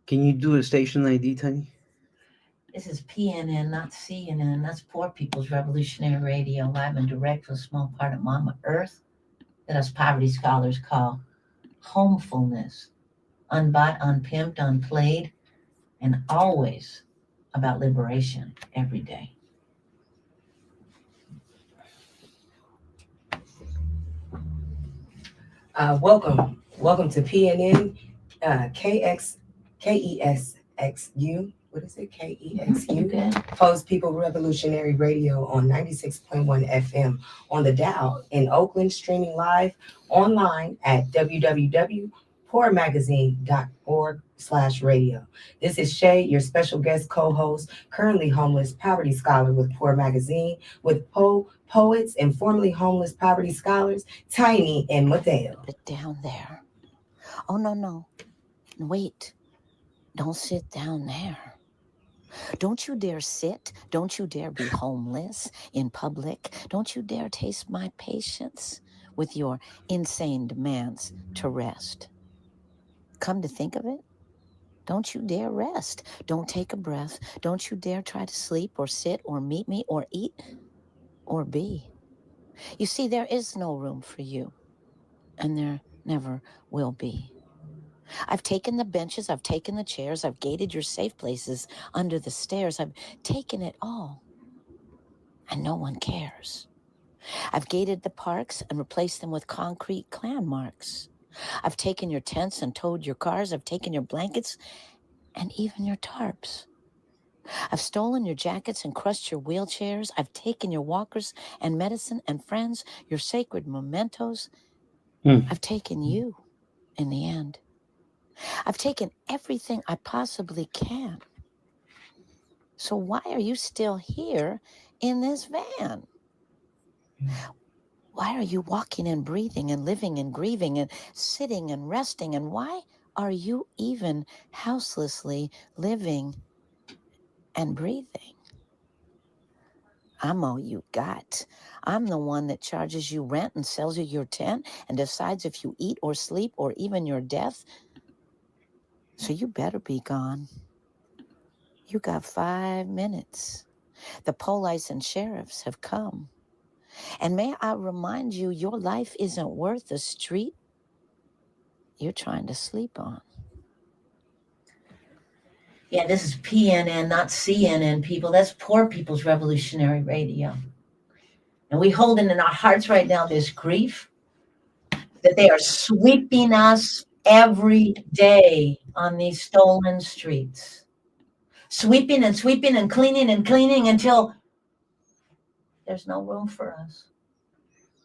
Can you do a station ID, Tiny? This is PNN, not CNN. That's Poor People's Revolutionary Radio, live and direct from a small part of Mama Earth that us poverty scholars call homefulness. Unbought, unpimped, unplayed, and always about liberation every day. Welcome to PNN KESXU. What is it? KEXU. Okay. Post People Revolutionary Radio on 96.1 FM on the dial in Oakland, streaming live online at www.poormagazine.org/radio. This is Shay, your special guest co-host, currently homeless poverty scholar with Poor Magazine, with poets and formerly homeless poverty scholars, Tiny and Mateo. Sit down there. Oh, no. Wait. Don't sit down there. Don't you dare sit. Don't you dare be homeless in public. Don't you dare taste my patience with your insane demands to rest. Come to think of it, don't you dare rest. Don't take a breath. Don't you dare try to sleep or sit or meet me or eat or be. You see, there is no room for you, and there never will be. I've taken the benches, I've taken the chairs, I've gated your safe places under the stairs. I've taken it all, and no one cares. I've gated the parks and replaced them with concrete clan marks. I've taken your tents and towed your cars. I've taken your blankets and even your tarps. I've stolen your jackets and crushed your wheelchairs. I've taken your walkers and medicine and friends, your sacred mementos. I've taken you in the end. I've taken everything I possibly can. So why are you still here in this van? Why are you walking and breathing and living and grieving and sitting and resting? And why are you even houselessly living and breathing? I'm all you got. I'm the one that charges you rent and sells you your tent and decides if you eat or sleep or even your death. So you better be gone. You got 5 minutes. The police and sheriffs have come. And may I remind you, your life isn't worth the street you're trying to sleep on. Yeah, this is PNN, not CNN, people. That's Poor People's Revolutionary Radio. And we hold in our hearts right now this grief that they are sweeping us every day on these stolen streets. Sweeping and cleaning until there's no room for us.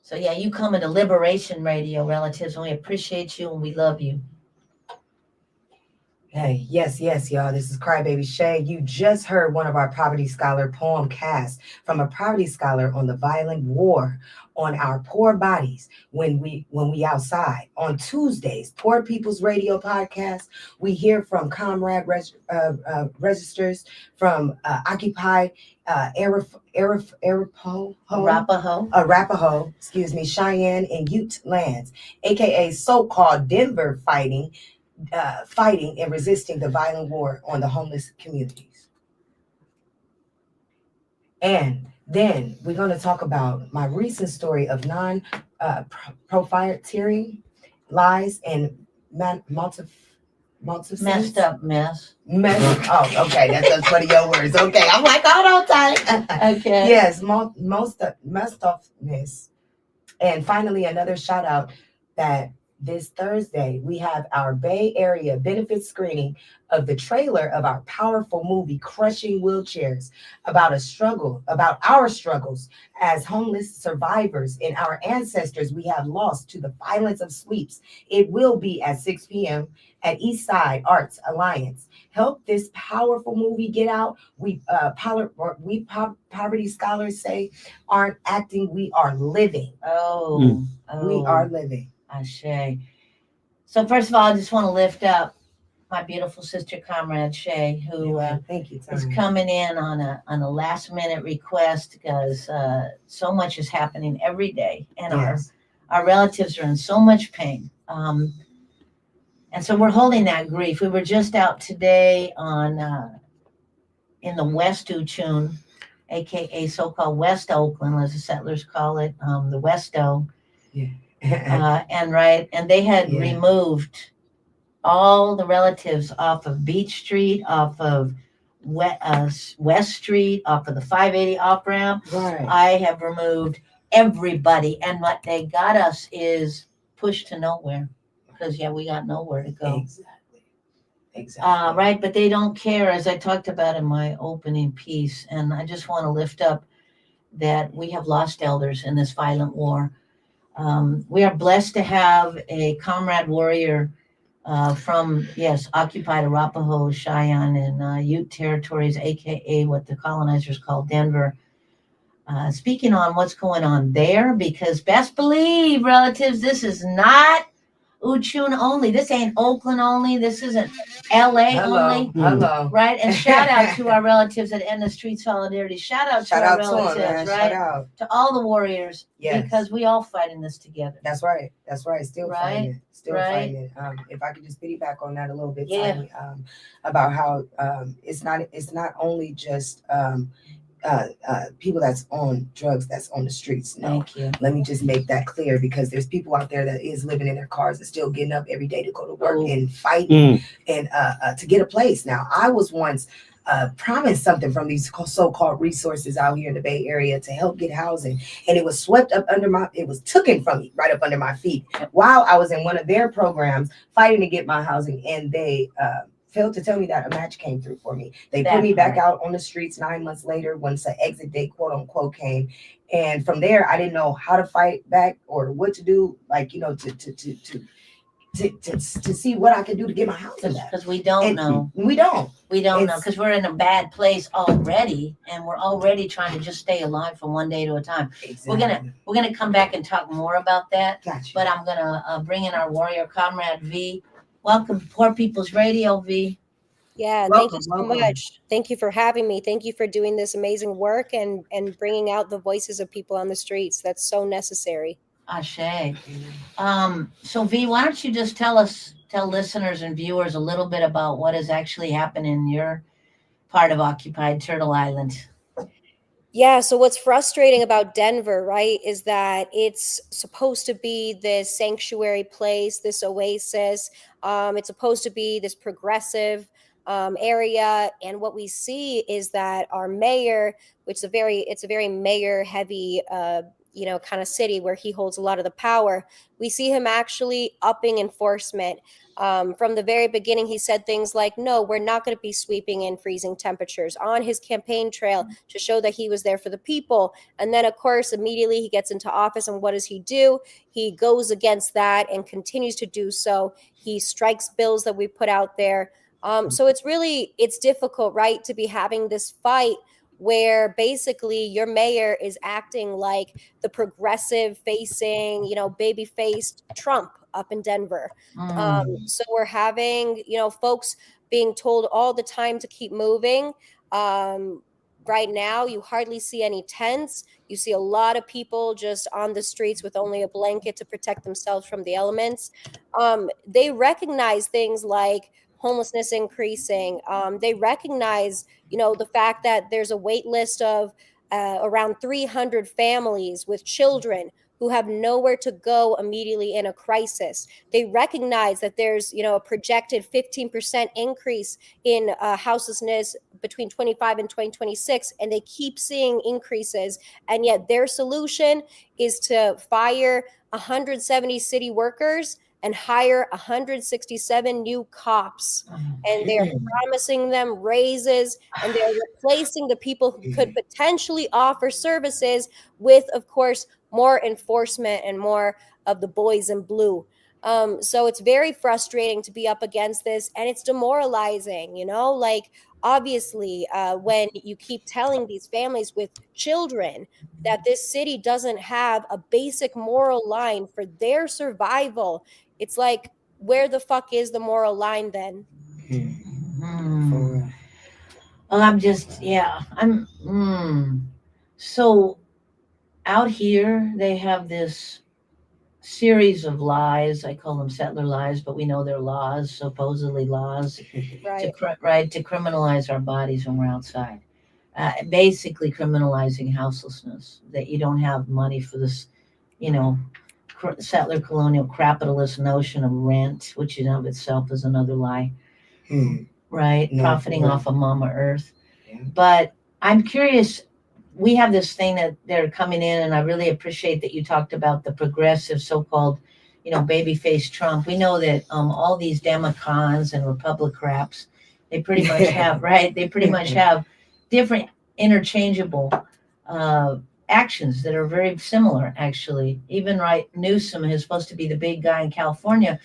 So yeah, you come into Liberation Radio, relatives, and we appreciate you and we love you. Hey, yes, y'all. This is Crybaby Shay. You just heard one of our Poverty Scholar poem casts from a poverty scholar on the violent war on our poor bodies when we outside. On Tuesdays, Poor People's Radio podcast, we hear from Comrade Registers from Occupy Arapaho, Cheyenne and Ute lands, aka so-called Denver fighting and resisting the violent war on the homeless communities. And then we're going to talk about my recent story of non-profiteering lies and messed up mess. Oh, okay. That's one of your words. Okay. I'm like, hold on tight. Okay. Yes, messed upness. And finally, another shout out that this Thursday, we have our Bay Area benefit screening of the trailer of our powerful movie, Crushing Wheelchairs, about our struggles as homeless survivors and our ancestors we have lost to the violence of sweeps. It will be at 6 p.m. at Eastside Arts Alliance. Help this powerful movie get out. We poverty scholars say aren't acting, we are living. We are living. Shay. So first of all, I just want to lift up my beautiful sister, Comrade Shay, who thank you, is coming in on a last minute request because so much is happening every day, and our relatives are in so much pain. And And so we're holding that grief. We were just out today on in the West Uchun, aka so-called West Oakland, as the settlers call it, the Westo. Yeah. And they had Yeah. removed all the relatives off of Beach Street, off of West Street, off of the 580 off ramp. Right. I have removed everybody, and what they got us is pushed to nowhere, because we got nowhere to go. Exactly. Right, but they don't care, as I talked about in my opening piece, and I just want to lift up that we have lost elders in this violent war. We are blessed to have a comrade warrior from, occupied Arapaho, Cheyenne, and Ute territories, aka what the colonizers call Denver. Speaking on what's going on there, because best believe, relatives, this is not Uchun only. This ain't Oakland only. This isn't LA only. Hello. Right? And shout out to our relatives at End of Street Solidarity. Shout out to our relatives, them, right? Shout out. To all the warriors. Yes. Because we all fight in this together. That's right. Still Right? fighting it. Still Right. fighting it. If I could just piggyback on that a little bit, Yeah. Tiny, about how it's not only just people that's on drugs that's on the streets. No, Thank you. let me just make that clear, because there's people out there that is living in their cars and still getting up every day to go to work and fight and to get a place. Now, I was once promised something from these so-called resources out here in the Bay Area to help get housing, and it was swept up it was taken from me right up under my feet while I was in one of their programs fighting to get my housing, and they failed to tell me that a match came through for me. They put me back out on the streets 9 months later once the exit date, quote unquote, came. And from there, I didn't know how to fight back or what to do, to see what I could do to get my housing back. Because we don't know. We don't. We don't know, because we're in a bad place already, and we're already trying to just stay alive from one day to a time. Exactly. We're gonna come back and talk more about that. Gotcha. But I'm gonna bring in our warrior comrade V. Welcome to Poor People's Radio, V. Yeah, thank you so much. Thank you for having me. Thank you for doing this amazing work and bringing out the voices of people on the streets. That's so necessary. Ashe. So V, why don't you just tell listeners and viewers a little bit about what is actually happening in your part of occupied Turtle Island? Yeah, so what's frustrating about Denver, right, is that it's supposed to be this sanctuary place, this oasis. It's supposed to be this progressive area, and what we see is that our mayor, which is it's a very mayor heavy kind of city where he holds a lot of the power. We see him actually upping enforcement. From the very beginning, he said things like, no, we're not going to be sweeping in freezing temperatures on his campaign trail to show that he was there for the people. And then, of course, immediately he gets into office, and what does he do? He goes against that and continues to do so. He strikes bills that we put out there. So it's difficult, right, to be having this fight where basically your mayor is acting like the progressive facing, baby faced Trump up in Denver. So we're having, folks being told all the time to keep moving. Right now, you hardly see any tents. You see a lot of people just on the streets with only a blanket to protect themselves from the elements. They recognize things like homelessness increasing. They recognize, the fact that there's a wait list of around 300 families with children who have nowhere to go immediately in a crisis. They recognize that there's, a projected 15% increase in houselessness between 25 and 2026, and they keep seeing increases. And yet their solution is to fire 170 city workers and hire 167 new cops. And they're promising them raises, and they're replacing the people who could potentially offer services with, of course, more enforcement and more of the boys in blue. So it's very frustrating to be up against this, and it's demoralizing, obviously, when you keep telling these families with children that this city doesn't have a basic moral line for their survival, it's like, where the fuck is the moral line then? So out here, they have this series of lies. I call them settler lies, but we know they're laws, supposedly laws, Right. to criminalize our bodies when we're outside. Basically criminalizing houselessness, that you don't have money for this, you know, settler colonial capitalist notion of rent, which in of itself is another lie, right? No, Profiting right. off of Mama Earth. Yeah. But I'm curious, we have this thing that they're coming in, and I really appreciate that you talked about the progressive so-called, babyface Trump. We know that all these Democrats and Republic craps, they pretty much have, right? They pretty much have different interchangeable actions that are very similar, actually. Even right, Newsom is supposed to be the big guy in California.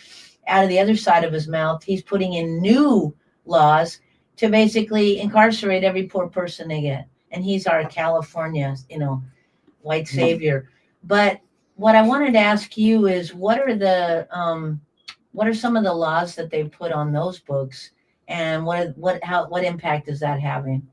Out of the other side of his mouth, he's putting in new laws to basically incarcerate every poor person they get. And he's our California, white savior. But what I wanted to ask you is, what are some of the laws that they put on those books, and what impact is that having?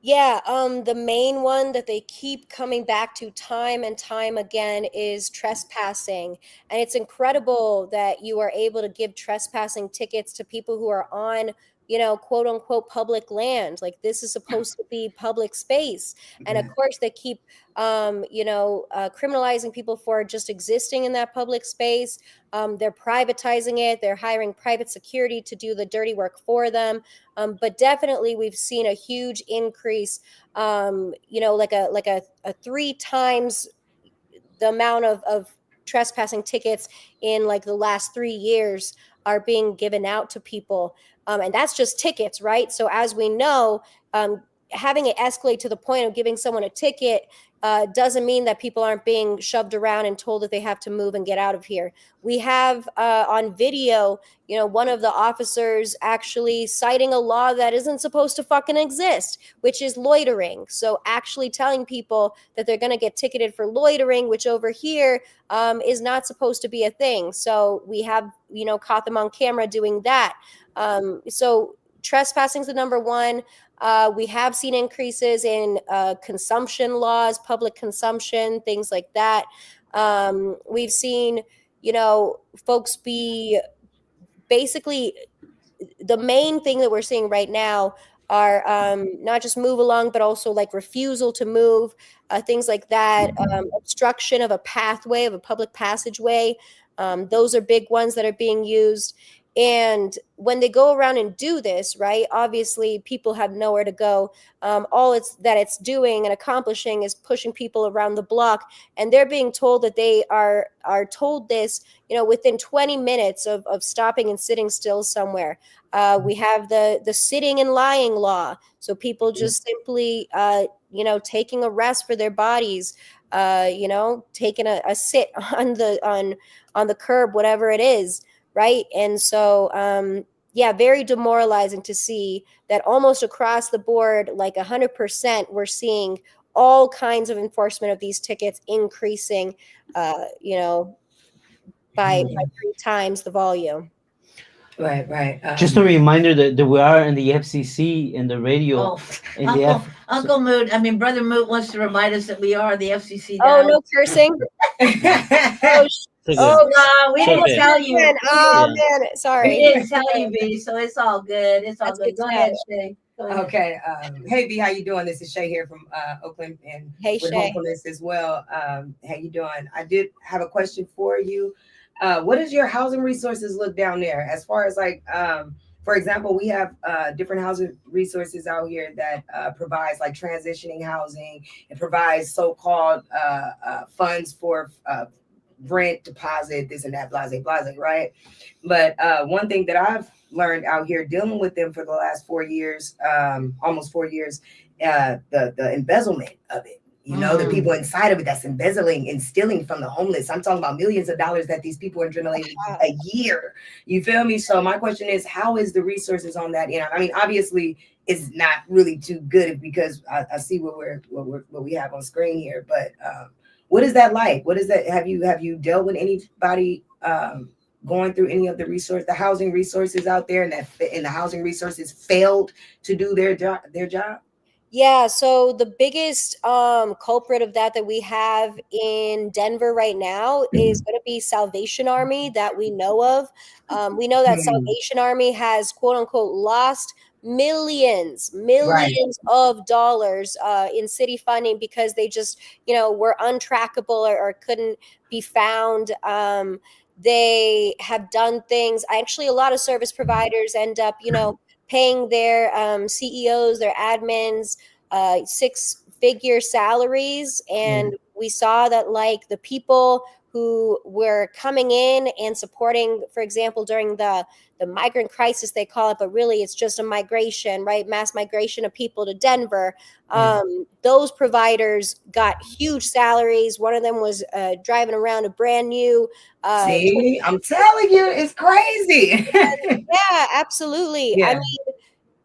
Yeah, the main one that they keep coming back to time and time again is trespassing. And it's incredible that you are able to give trespassing tickets to people who are on, quote unquote public land. Like, this is supposed to be public space. And of course they keep criminalizing people for just existing in that public space. They're privatizing it. They're hiring private security to do the dirty work for them. But definitely we've seen a huge increase, like a 3 times the amount of trespassing tickets in like the last 3 years are being given out to people. And that's just tickets, right? So as we know, having it escalate to the point of giving someone a ticket doesn't mean that people aren't being shoved around and told that they have to move and get out of here. We have on video, one of the officers actually citing a law that isn't supposed to fucking exist, which is loitering. So actually telling people that they're going to get ticketed for loitering, which over here is not supposed to be a thing. So we have, caught them on camera doing that. So trespassing is the number one. We have seen increases in consumption laws, public consumption, things like that. We've seen, folks be basically, the main thing that we're seeing right now are not just move along, but also like refusal to move, things like that, obstruction of a pathway, of a public passageway. Those are big ones that are being used. And when they go around and do this, right, obviously people have nowhere to go. All it's doing and accomplishing is pushing people around the block. And they're being told that they are told this, within 20 minutes of stopping and sitting still somewhere. We have the sitting and lying law. So people just simply, taking a rest for their bodies, taking a sit on the curb, whatever it is. Right. And so, very demoralizing to see that almost across the board, like 100%, we're seeing all kinds of enforcement of these tickets increasing, by 3 times the volume. Right. Just a reminder that we are in the FCC and the radio. Oh, Uncle Moot, Brother Moot wants to remind us that we are the FCC now. Oh, now. no cursing. No, we didn't tell you. Man, sorry. We didn't tell you, B, so it's all good. It's all good. Go ahead, Shay. Okay. Hey, B, how you doing? This is Shay here from Oakland, and hey, with Shay. Hopefulness as well. How you doing? I did have a question for you. What does your housing resources look down there? As far as like, for example, we have different housing resources out here that provides like transitioning housing. It provides so-called funds for rent, deposit, this and that, blase, right? But one thing that I've learned out here dealing with them for the last 4 years, almost 4 years, the embezzlement of it. The people inside of it that's embezzling and stealing from the homeless. I'm talking about millions of dollars that these people are generating a year. You feel me? So my question is, how is the resources on that end? Obviously, it's not really too good because I see what we have on screen here. But what is that like? What is that? Have you dealt with anybody going through any of the housing resources out there, and the housing resources failed to do their job? Yeah, so the biggest culprit of that we have in Denver right now is going to be Salvation Army that we know of. We know that Hmm. Salvation Army has quote unquote lost millions, Right. millions of dollars in city funding because they just, were untrackable or couldn't be found. They have done things. Actually, a lot of service providers end up, paying their CEOs, their admins, six-figure salaries, and we saw that like the people who were coming in and supporting, for example, during the migrant crisis they call it, but really it's just a migration, right? Mass migration of people to Denver. Those providers got huge salaries. One of them was driving around a brand new See, I'm telling you, it's crazy. yeah, absolutely. I Yeah. mean,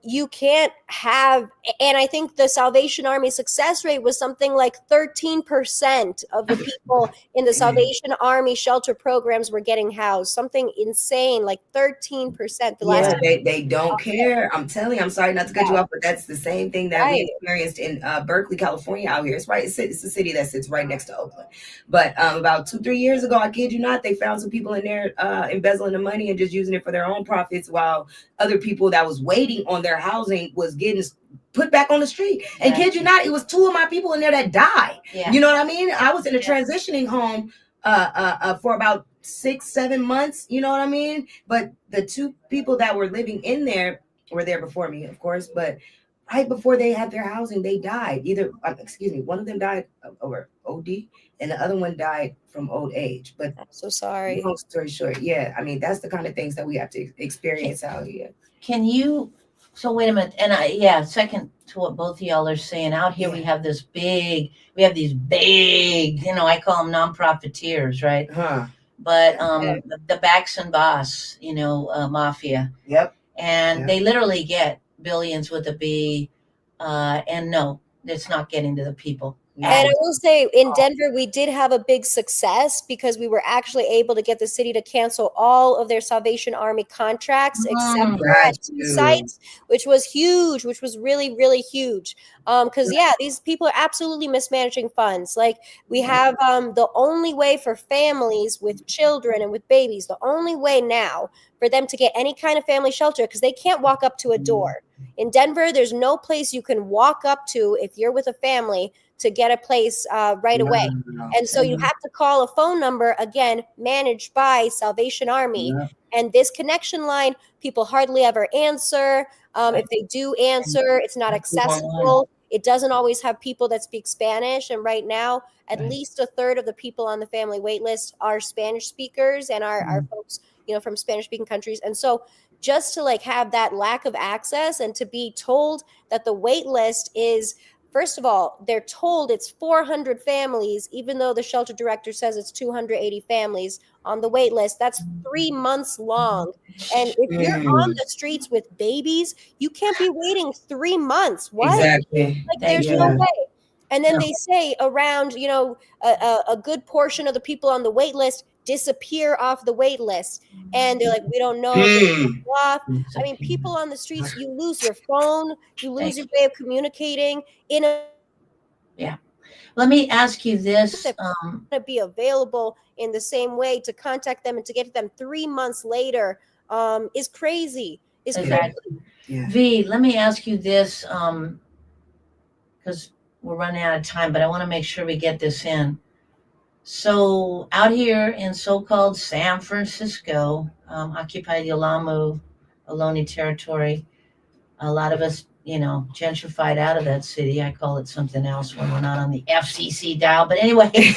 you can't have, and I think the Salvation Army success rate was something like 13% of the people in the Salvation Army shelter programs were getting housed. Something insane, like 13% the last Yeah, time. they don't care. I'm telling you, I'm sorry not to cut you off, but that's the same thing that we Right. experienced in Berkeley, California out here. It's right, it's a city that sits right next to Oakland. But about 2-3 years ago, I kid you not, they found some people in there embezzling the money and just using it for their own profits, while other people that was waiting on their housing was getting put back on the street. And kid you not, it was 2 of my people in there that died. Yeah. You know what I mean? I was in a transitioning home for about 6-7 months, you know what I mean? But the 2 people that were living in there were there before me, of course, but right before they had their housing, they died. Either one of them died over OD and the other one died from old age. But I'm so sorry. long story short, yeah, I mean, that's the kind of things that we have to experience out here. Can you? So wait a minute, and second to what both of y'all are saying, out here we have these big, I call them non-profiteers, right? Huh. But the Bax and Boss, mafia. Yep. And they literally get billions with a B, and no, it's not getting to the people. And I will say in Denver, we did have a big success because we were actually able to get the city to cancel all of their Salvation Army contracts except for at 2 sites, which was huge, which was really, really huge. Because these people are absolutely mismanaging funds. Like we have the only way for families with children and with babies, the only way now for them to get any kind of family shelter, because they can't walk up to a door. In Denver, there's no place you can walk up to if you're with a family to get a place right away. And so you have to call a phone number, again, managed by Salvation Army. And this connection line, people hardly ever answer. If they do answer, it's not accessible. It doesn't always have people that speak Spanish. And right now, at least a third of the people on the family wait list are Spanish speakers and are folks, from Spanish speaking countries. And so just to have that lack of access and to be told that the wait list is, first of all, they're told it's 400 families, even though the shelter director says it's 280 families on the wait list. That's 3 months long. And if you're on the streets with babies, you can't be waiting 3 months. What? Exactly. There's no way. And then they say around, a good portion of the people on the wait list disappear off the wait list. And they're like, we don't know if they're off. I mean, people on the streets, you lose your phone, you lose your way of communicating in a. Yeah. Let me ask you this. To be available in the same way to contact them and to get to them 3 months later is crazy. Exactly. Yeah. V, let me ask you this, because we're running out of time, but I want to make sure we get this in. So out here in so-called San Francisco, occupied Yelamu, Ohlone territory, a lot of us, gentrified out of that city. I call it something else when we're not on the FCC dial. But anyway, you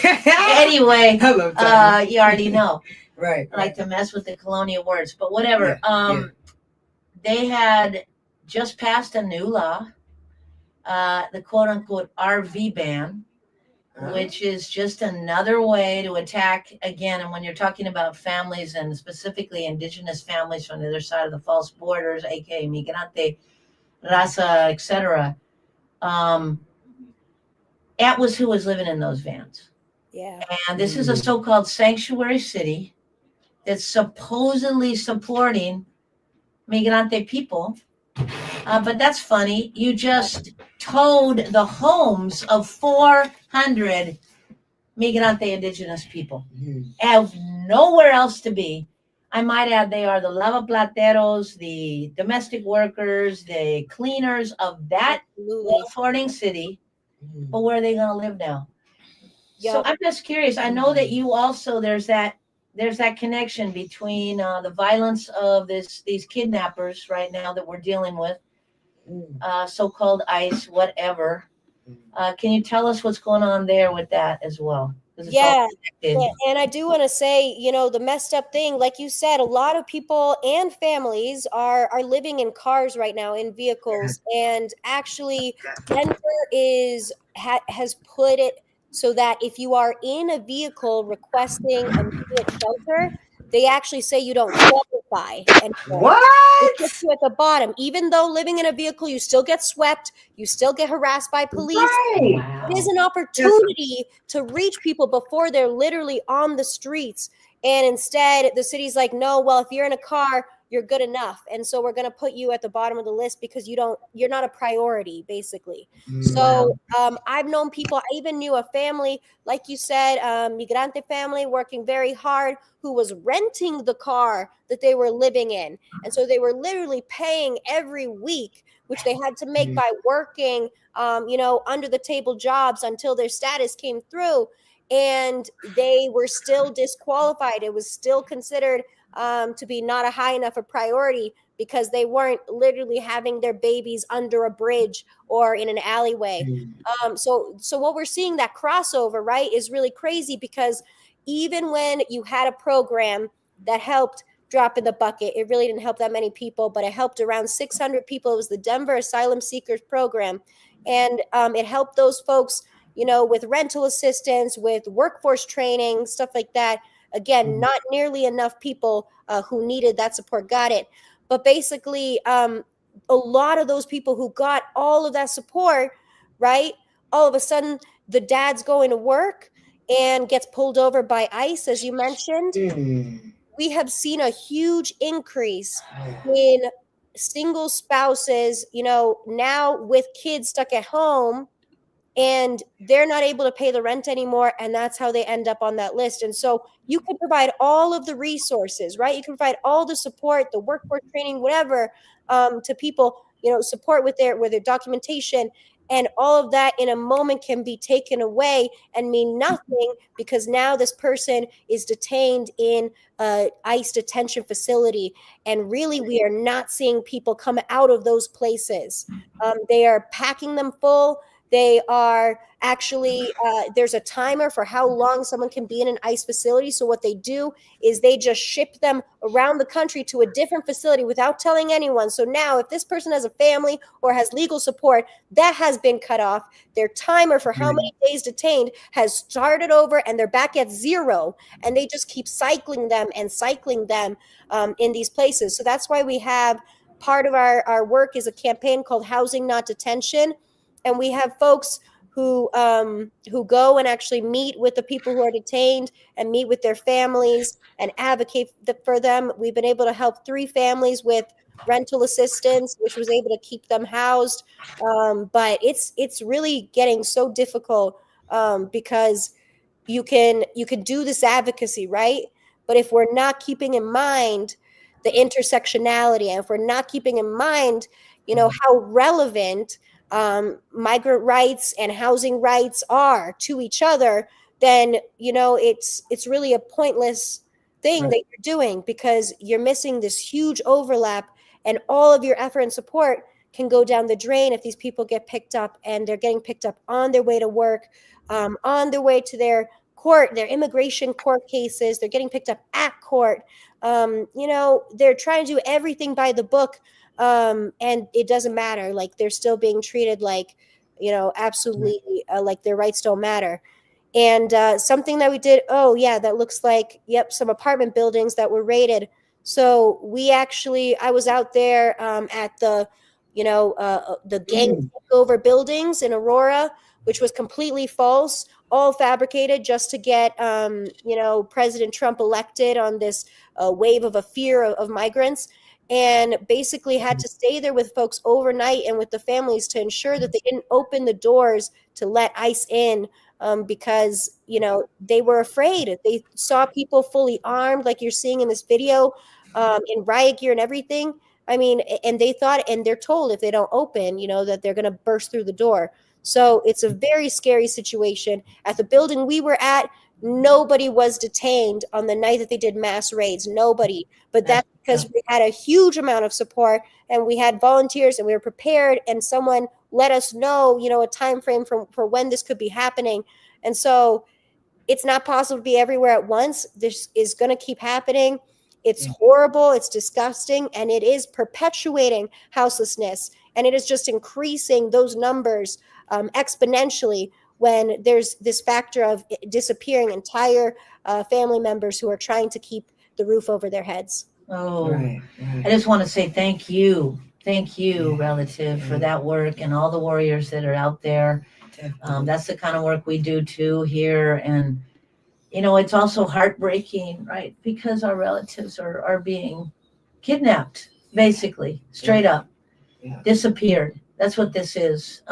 already know. Right. I like to mess with the colonial words, but whatever. They had just passed a new law, the quote-unquote RV ban, which is just another way to attack, again, and when you're talking about families and specifically indigenous families from the other side of the false borders, aka migrante, raza, etc. That was who was living in those vans. Yeah. And this is a so-called sanctuary city that's supposedly supporting migrante people. But that's funny. You just towed the homes of 400 Migrante indigenous people. Have nowhere else to be. I might add, they are the lavaplateros, the domestic workers, the cleaners of that Absolutely. floating city. But where are they going to live now? So Yep. I'm just curious. I know that you also, there's that connection between the violence of these kidnappers right now that we're dealing with, so-called ICE, whatever. Can you tell us what's going on there with that as well? 'Cause it's all Yeah. connected. And I do want to say, you know, the messed up thing, like you said, a lot of people and families are living in cars right now, in vehicles. And actually, Denver has put it so that if you are in a vehicle requesting immediate shelter, they actually say you don't qualify anymore. It puts What? you at the bottom. Even though living in a vehicle, you still get swept, you still get harassed by police. Right. It is an opportunity to reach people before they're literally on the streets. And instead, the city's like, no, well, if you're in a car, you're good enough. And so we're going to put you at the bottom of the list because you're not a priority, basically. So I've known people, I even knew a family, like you said, migrante family working very hard, who was renting the car that they were living in. And so they were literally paying every week, which they had to make by working, under the table jobs until their status came through. And they were still disqualified. It was still considered to be not a high enough a priority because they weren't literally having their babies under a bridge or in an alleyway. So what we're seeing, that crossover, right, is really crazy, because even when you had a program that helped drop in the bucket, it really didn't help that many people, but it helped around 600 people. It was the Denver Asylum Seekers Program. And it helped those folks, with rental assistance, with workforce training, stuff like that. Again, not nearly enough people who needed that support got it. But basically, a lot of those people who got all of that support, right, all of a sudden the dad's going to work and gets pulled over by ICE, as you mentioned. We have seen a huge increase in single spouses, now with kids stuck at home, and they're not able to pay the rent anymore, and that's how they end up on that list. And so you can provide all of the resources, right? You can provide all the support, the workforce training, whatever, to people, support with their documentation, and all of that in a moment can be taken away and mean nothing, because now this person is detained in a ICE detention facility. And really, we are not seeing people come out of those places. They are packing them full. They are actually, there's a timer for how long someone can be in an ICE facility. So what they do is they just ship them around the country to a different facility without telling anyone. So now if this person has a family or has legal support, that has been cut off. Their timer for how many days detained has started over, and they're back at 0. And they just keep cycling them in these places. So that's why we have part of our work is a campaign called Housing Not Detention. And we have folks who go and actually meet with the people who are detained and meet with their families and advocate for them. We've been able to help 3 families with rental assistance, which was able to keep them housed. But it's really getting so difficult because you can do this advocacy, right? But if we're not keeping in mind the intersectionality, and if we're not keeping in mind, how relevant migrant rights and housing rights are to each other, then it's really a pointless thing that you're doing, because you're missing this huge overlap, and all of your effort and support can go down the drain if these people get picked up, and they're getting picked up on their way to work, on their way to their immigration court cases. They're getting picked up at court. They're trying to do everything by the book. And it doesn't matter. Like, they're still being treated like, absolutely like their rights don't matter. And something that we did, that looks like, some apartment buildings that were raided. So I was out there at the gang takeover buildings in Aurora, which was completely false, all fabricated just to get, President Trump elected on this wave of a fear of migrants. and basically had to stay there with folks overnight and with the families to ensure that they didn't open the doors to let ICE in, because they were afraid. They saw people fully armed, like you're seeing in this video, in riot gear and everything. I mean, and they thought, and they're told if they don't open, that they're going to burst through the door. So it's a very scary situation. At the building we were at, nobody was detained on the night that they did mass raids. Nobody. But that's because we had a huge amount of support, and we had volunteers, and we were prepared, and someone let us know, a time frame for when this could be happening. And so it's not possible to be everywhere at once. This is going to keep happening. It's horrible, it's disgusting, and it is perpetuating houselessness, and it is just increasing those numbers exponentially when there's this factor of disappearing entire family members who are trying to keep the roof over their heads. Oh, Right. I just want to say thank you, relative, for that work, and all the warriors that are out there. That's the kind of work we do too here, and it's also heartbreaking, right? Because our relatives are being kidnapped, basically, straight up, disappeared. That's what this is.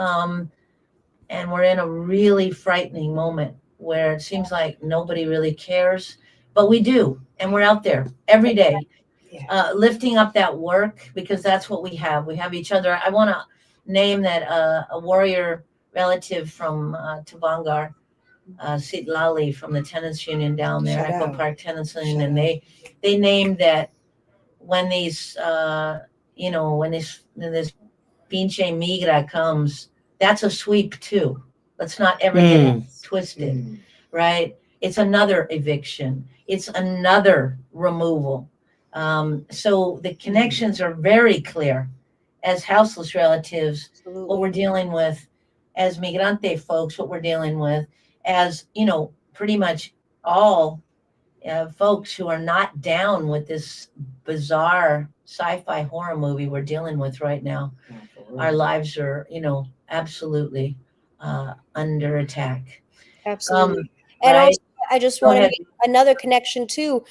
And we're in a really frightening moment where it seems like nobody really cares, but we do. And we're out there every day, lifting up that work, because that's what we have. We have each other. I want to name that a warrior relative from Tavangar, Sitlali from the tenants union down there, Echo Park Tenants Union, and they named that when these when this pinche migra comes, that's a sweep too. Let's not ever get it twisted, right? It's another eviction. It's another removal. So the connections are very clear as houseless relatives. Absolutely. What we're dealing with as migrante folks, what we're dealing with as, pretty much all folks who are not down with this bizarre sci-fi horror movie we're dealing with right now. Our lives are, absolutely under attack. Absolutely. And right? also, I just Go want to ahead. make another connection too.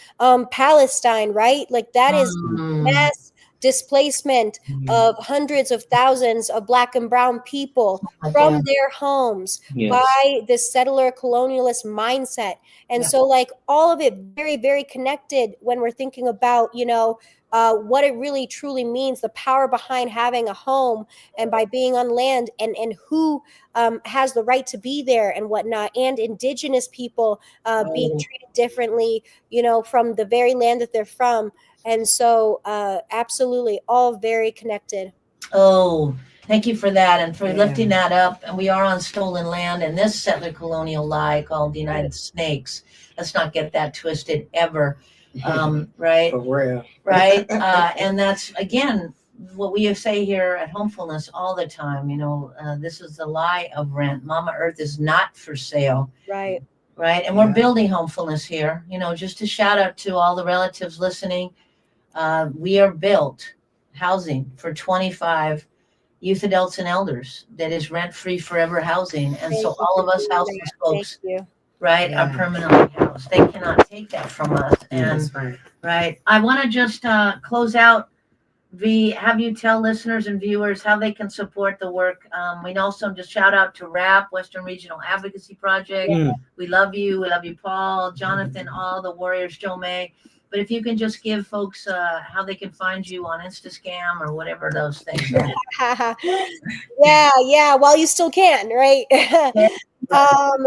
Palestine, right? Like that is mass displacement of hundreds of thousands of Black and brown people from their homes by this settler colonialist mindset. And so like all of it very, very connected when we're thinking about, what it really truly means, the power behind having a home and by being on land, and who has the right to be there and whatnot, and indigenous people being treated differently, from the very land that they're from. And so absolutely all very connected. Oh, thank you for that, and for lifting that up. And we are on stolen land, and this settler colonial lie called the United Snakes. Let's not get that twisted ever. Right? For real. Right? And that's, again, what we say here at Homefulness all the time. This is the lie of rent. Mama Earth is not for sale. Right. Right? And we're building Homefulness here. Just a shout out to all the relatives listening. We are built housing for 25 youth, adults, and elders that is rent-free forever housing. And so all of us houseless folks, right, are permanently housed. They cannot take that from us. And right. I want to just close out, have you tell listeners and viewers how they can support the work. We also just shout out to RAP, Western Regional Advocacy Project. We love you. We love you, Paul, Jonathan, all the warriors, Joe May. But if you can just give folks how they can find you on Instascam or whatever those things are. Yeah, while you still can, right?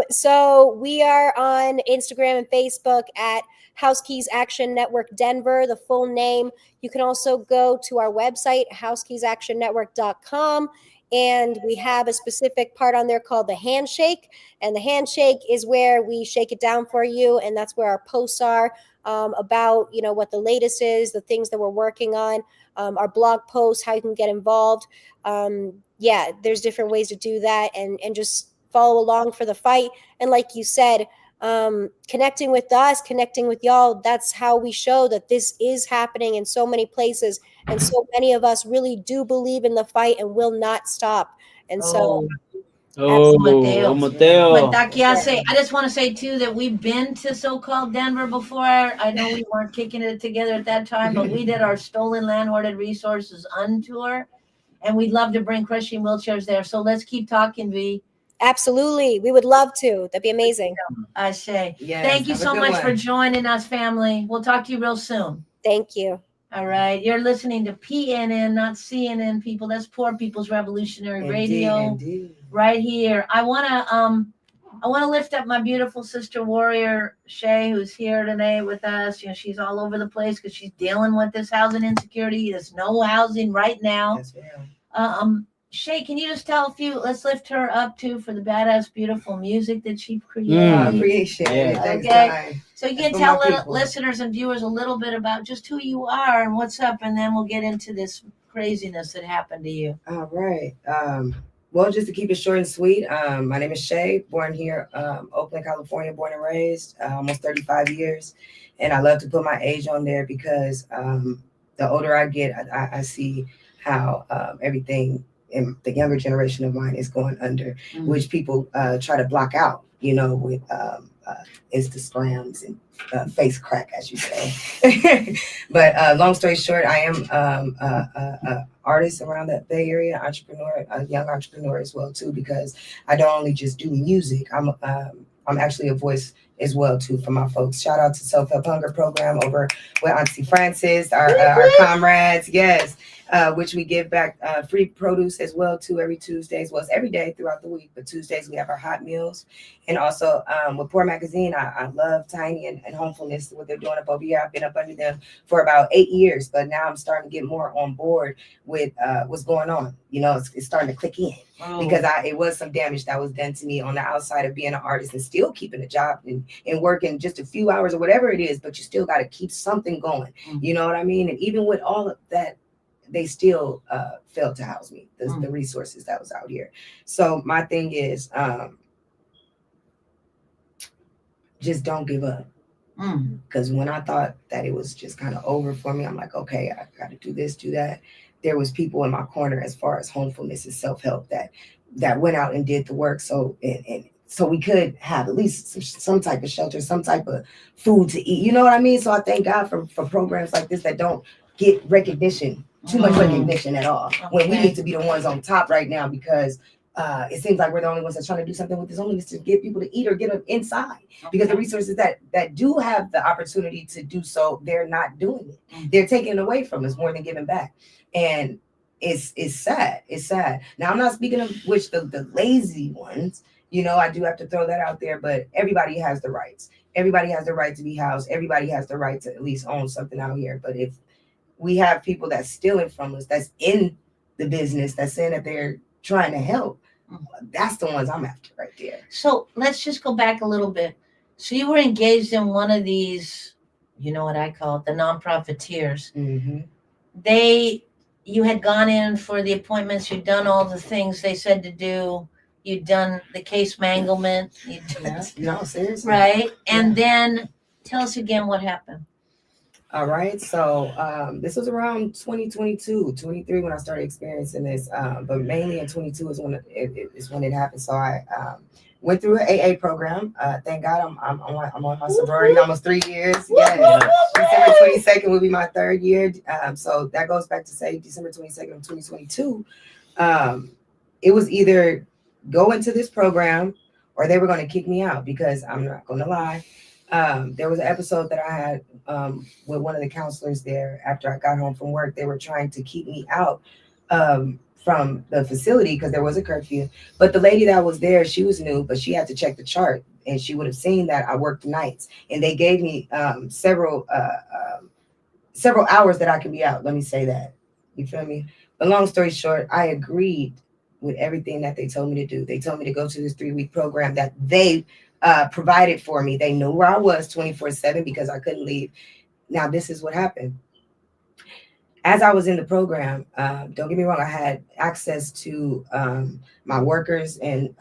So we are on Instagram and Facebook at House Keys Action Network Denver, the full name. You can also go to our website, housekeysactionnetwork.com, and we have a specific part on there called the handshake. And the handshake is where we shake it down for you, and that's where our posts are about, what the latest is, the things that we're working on, our blog posts, how you can get involved. There's different ways to do that, and just follow along for the fight. And like you said, connecting with us, connecting with y'all, that's how we show that this is happening in so many places, and so many of us really do believe in the fight and will not stop. And so Oh, Mateo. oh, Mateo. But Taquiase, I just want to say too that we've been to so-called Denver before. I know we weren't kicking it together at that time, but we did our Stolen Land Hoarded Resources untour, and we'd love to bring Crushing Wheelchairs there. So let's keep talking, V. Absolutely. We would love to. That'd be amazing. I say. Yes, Thank you have a so good much one. for joining us, family. We'll talk to you real soon. Thank you. All right. You're listening to PNN, not CNN, people. That's Poor People's Revolutionary Radio. Indeed. Right here. I wanna lift up my beautiful sister warrior Shay, who's here today with us. You know, she's all over the place because she's dealing with this housing insecurity. There's no housing right now. Yes, ma'am. Shay, can you just tell let's lift her up too for the badass, beautiful music that she created. I appreciate it. Yeah. Thanks, Okay. Ty. So you That's can for tell my people. listeners and viewers a little bit about just who you are and what's up, and then we'll get into this craziness that happened to you. All right. Well, just to keep it short and sweet, my name is Shay, born here, Oakland, California, born and raised, almost 35 years. And I love to put my age on there because the older I get, I see how everything in the younger generation of mine is going under, which people try to block out, you know, with Instagrams and face crack, as you say. But long story short, I am a artist around that Bay Area, entrepreneur, a young entrepreneur as well too, because I don't only just do music. I'm actually a voice as well too for my folks. Shout out to Self Help Hunger Program over with Auntie Francis, our comrades, yes, which we give back free produce as well too every Tuesday, as well as every day throughout the week. But Tuesdays we have our hot meals, and also with Poor Magazine, I love Tiny and Homefulness, what they're doing up over here. I've been up under them for about 8 years, but now I'm starting to get more on board with what's going on. You know, it's starting to click in. Because it was some damage that was done to me on the outside of being an artist and still keeping a job and working just a few hours or whatever it is, but you still got to keep something going. You know what I mean? And even with all of that, they still failed to house me, the resources that was out here. So my thing is, just don't give up. Because when I thought that it was just kind of over for me, I'm like, okay, I got to do this, do that. There was people in my corner as far as homefulness and self-help that went out and did the work. So so we could have at least some type of shelter, some type of food to eat. You know what I mean? So I thank God for programs like this that don't get recognition, too much recognition at all. When we need to be the ones on top right now, because it seems like we're the only ones that's trying to do something with this homelessness to get people to eat or get them inside. Because the resources that do have the opportunity to do so, they're not doing it. They're taking it away from us more than giving back. And it's sad. It's sad. Now, I'm not speaking of which the lazy ones, you know, I do have to throw that out there, but everybody has the rights. Everybody has the right to be housed. Everybody has the right to at least own something out here. But if we have people that's stealing from us, that's in the business, that's saying that they're trying to help, that's the ones I'm after right there. So let's just go back a little bit. So you were engaged in one of these, you know what I call it, the nonprofiteers. You had gone in for the appointments, you'd done all the things they said to do, you'd done the case manglement, No, seriously. right? And then tell us again what happened. All right. So this was around 2022, 23 when I started experiencing this. But mainly in 22 is when it happened. So I went through an AA program. Thank God I'm on my sobriety almost 3 years. Yes. December 22nd will be my 3rd year. So that goes back to say December 22nd of 2022. It was either go into this program or they were going to kick me out, because I'm not going to lie. There was an episode that I had with one of the counselors there after I got home from work. They were trying to keep me out from the facility because there was a curfew. But the lady that was there, she was new, but she had to check the chart, and she would have seen that I worked nights. And they gave me several hours that I could be out. Let me say that. You feel me? But long story short, I agreed with everything that they told me to do. They told me to go to this 3-week program that they provided for me. They knew where I was 24/7 because I couldn't leave. Now, this is what happened. As I was in the program, don't get me wrong, I had access to my workers and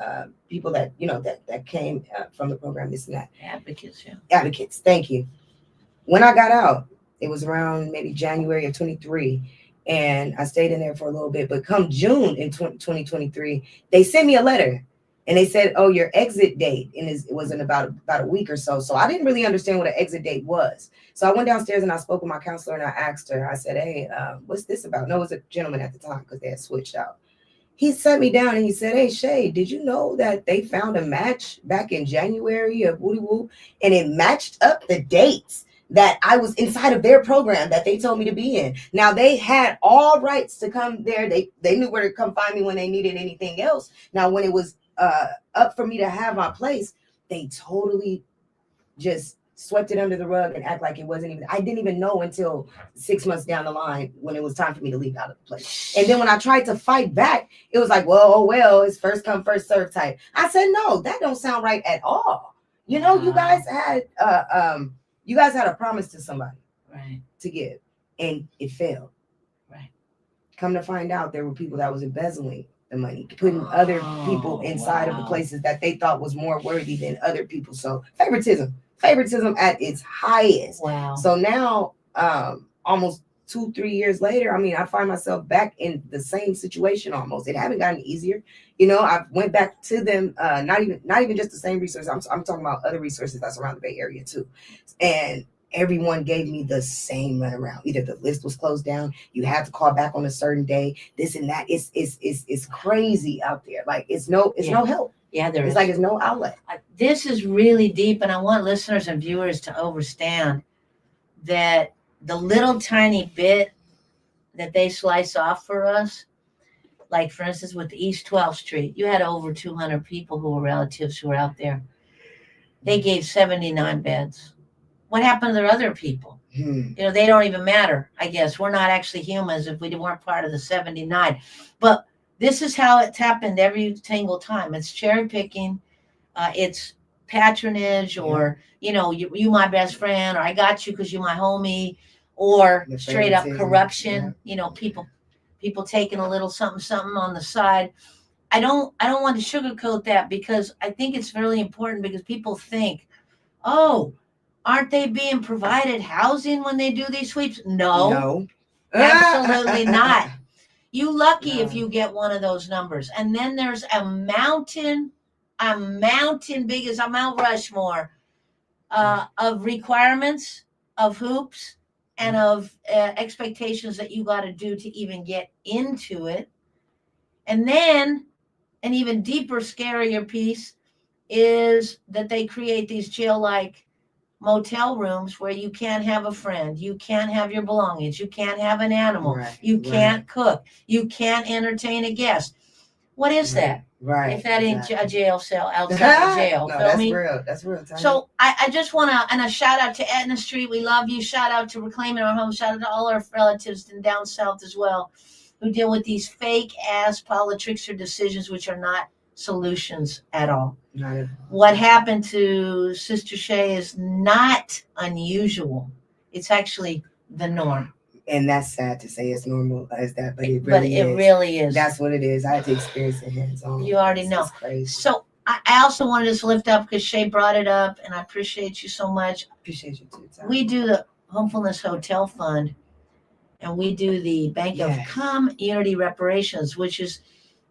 people that, you know, that came from the program, this and that. Advocates, yeah. Advocates, thank you. When I got out, it was around maybe January of 23, and I stayed in there for a little bit. But come June in 2023, they sent me a letter And they said, "Oh, your exit date," and it was in about a week or so. So I didn't really understand what an exit date was. So I went downstairs and I spoke with my counselor and I asked her. I said, "Hey, what's this about?" No, it was a gentleman at the time because they had switched out. He sat me down and he said, "Hey, Shay, did you know that they found a match back in January of Woody Woo, and it matched up the dates that I was inside of their program that they told me to be in? Now they had all rights to come there. They knew where to come find me when they needed anything else. Now when it was up for me to have my place, they totally just swept it under the rug and act like it wasn't even. I didn't even know until 6 months down the line when it was time for me to leave out of the place. And then when I tried to fight back, it was like, well, oh well, it's first come first serve type. I said, no, that don't sound right at all. You know, you guys had a promise to somebody, Right. to give, and it failed. Right. Come to find out, there were people that was embezzling the money, putting other people inside of the places that they thought was more worthy than other people. So favoritism at its highest. Wow. So now, almost 2-3 years later, I mean, I find myself back in the same situation almost. It haven't gotten easier. You know, I went back to them, not even just the same resources. I'm talking about other resources that's around the Bay Area too. And everyone gave me the same runaround. Either the list was closed down, you had to call back on a certain day, this and that. It's crazy out there. Like it's no help. Yeah, there It's is. like it's no outlet. This is really deep, and I want listeners and viewers to understand that the little tiny bit that they slice off for us, like for instance with East 12th Street, you had over 200 people who were relatives who were out there. They gave 79 beds. What happened to their other people? You know, they don't even matter, I guess. We're not actually humans if we weren't part of the 79. But this is how it's happened every single time. It's cherry picking. It's patronage, or, you know, you my best friend, or I got you because you're my homie, or straight up corruption. Yeah. You know, people taking a little something on the side. I don't want to sugarcoat that, because I think it's really important, because people think, oh, aren't they being provided housing when they do these sweeps? No. Absolutely not. You lucky if you get one of those numbers. And then there's a mountain big as a Mount Rushmore of requirements, of hoops, and of expectations that you got to do to even get into it. And then an even deeper, scarier piece is that they create these jail-like motel rooms where you can't have a friend, you can't have your belongings, you can't have an animal, you can't cook, you can't entertain a guest. What is that? Right. If that ain't a jail cell outside the jail. No, Feel that's me? real. That's real. So I just want to, and a shout out to Etna Street. We love you. Shout out to Reclaiming Our Home. Shout out to all our relatives in down south as well, who deal with these fake ass politics or decisions, which are not solutions at all. What happened to Sister Shay is not unusual. It's actually the norm. And that's sad to say it's normal as that, but it really is. That's what it is. I had to experience it hands on. You already know. It's crazy. So I also wanted to lift up, because Shay brought it up, and I appreciate you so much. Appreciate you too, Tom. We do the Homefulness Hotel Fund, and we do the Bank of Community Reparations, which is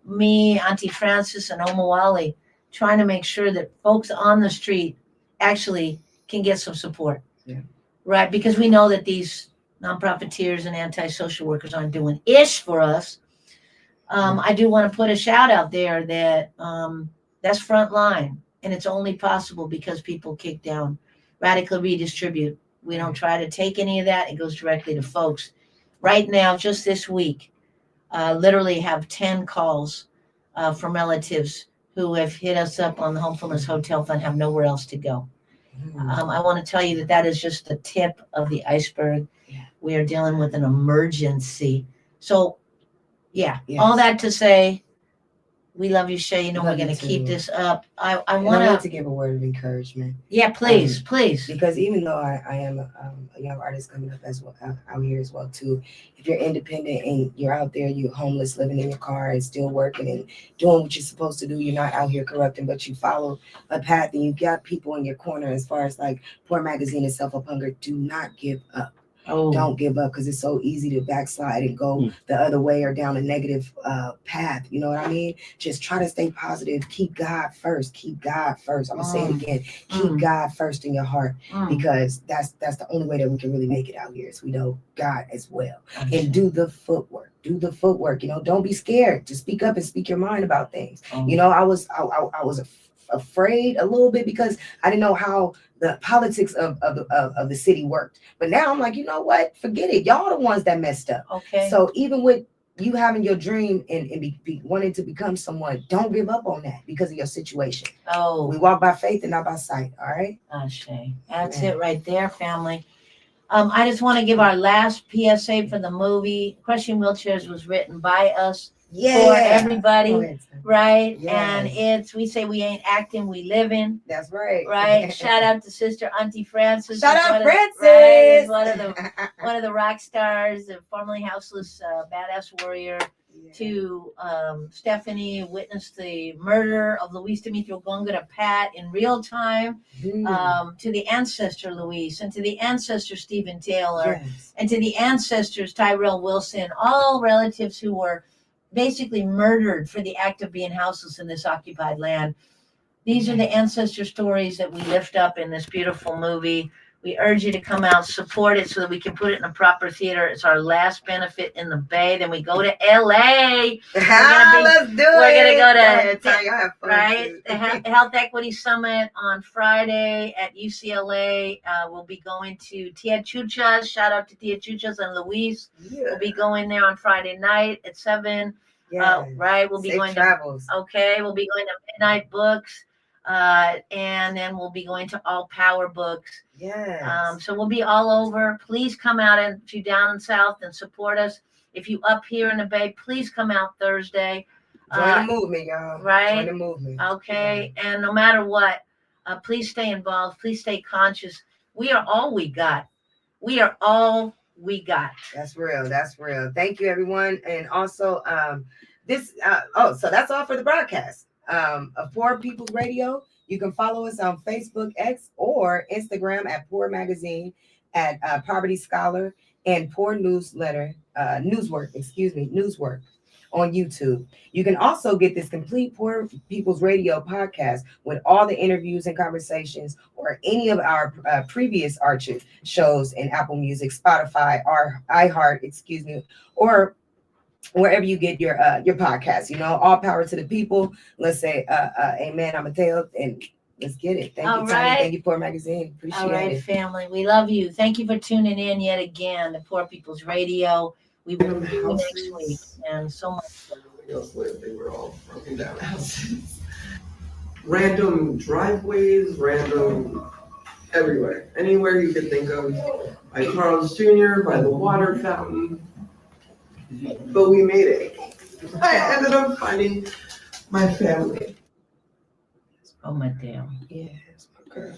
me, Auntie Francis, and Omawali, trying to make sure that folks on the street actually can get some support. Yeah. Right? Because we know that these nonprofiteers and anti-social workers aren't doing ish for us. I do want to put a shout out there that that's frontline, and it's only possible because people kick down, radically redistribute. We don't try to take any of that. It goes directly to folks. Right now, just this week, literally have 10 calls from relatives who have hit us up on the Homefulness Hotel Fund, have nowhere else to go. I want to tell you that is just the tip of the iceberg. We are dealing with an emergency. So, all that to say, we love you, Shay. You know, we're going to keep this up. I want to give a word of encouragement. Yeah, please. Because even though I am a young artist coming up as well, out here as well too, if you're independent and you're out there, you're homeless, living in your car and still working and doing what you're supposed to do, you're not out here corrupting, but you follow a path and you got people in your corner. As far as like Poor Magazine and Self Up Hunger, do not give up. Oh, Don't give up, because it's so easy to backslide and go the other way or down a negative path. You know what I mean? Just try to stay positive. Keep God first. Keep God first. I'm gonna say it again. Keep God first in your heart, because that's the only way that we can really make it out here. Is we know God as well, and do the footwork. Do the footwork. You know, don't be scared. Just speak up and speak your mind about things. You know, I was afraid a little bit because I didn't know how the politics of the city worked. But now I'm like, you know what? Forget it. Y'all the ones that messed up. okay. So even with you having your dream and be wanting to become someone, don't give up on that because of your situation. Oh, We walk by faith and not by sight. All right. Ashe. That's Man. it right there, family. I just want to give our last PSA for the movie. Crushing Wheelchairs was written by us for everybody, Go ahead, Tim. right? Yes. And we say we ain't acting, we living, That's right. right? Shout out to Sister Auntie Francis. Shout who's out one of Francis. the- right, is one of the rock stars, the formerly houseless badass warrior. To Stephanie, witnessed the murder of Luis Demetrio Gonga to Pat in real time. To the ancestor Luis, and to the ancestor Stephen Taylor, Yes. and to the ancestors Tyrell Wilson, all relatives who were basically murdered for the act of being houseless in this occupied land. These are the ancestor stories that we lift up in this beautiful movie. We urge you to come out, support it so that we can put it in a proper theater. It's our last benefit in the Bay. Then we go to LA. Let's do it. We're gonna go to ahead, Tanya, have fun right too. the Health Equity Summit on Friday at UCLA. We'll be going to Tia Chuchas. Shout out to Tia Chuchas and Luis. We'll be going there on Friday night at 7. Yes. Right. We'll be Safe going travels. to We'll be going to Midnight Books. And then we'll be going to All Power Books. Yes. So we'll be all over. Please come out, and if you're down in South, and support us. If you up here in the Bay, please come out Thursday. Join the movement, y'all. Right. Join the movement. Okay. And no matter what, please stay involved. Please stay conscious. We are all we got. We are all we got. That's real. That's real. Thank you, everyone. And also, so that's all for the broadcast of Poor People's Radio. You can follow us on Facebook, X, or Instagram at Poor Magazine, at Poverty Scholar, and Poor Newswork on YouTube. You can also get this complete Poor People's Radio podcast with all the interviews and conversations, or any of our previous Archer shows in Apple Music, Spotify, or iHeart, or wherever you get your podcast. You know, all power to the people. Let's say amen, Mateo, and let's get it. Thank you, Tanya. Thank you, Poor Magazine. Appreciate All right, it. family. We love you. Thank you for tuning in yet again to Poor People's Radio. We will see you next week. And so much. They were all broken down houses. Random driveways, random everywhere. Anywhere you could think of. By Carl's Jr., by the water fountain. But we made it. I ended up finding my family. Oh, Mateo. Yes, my girl.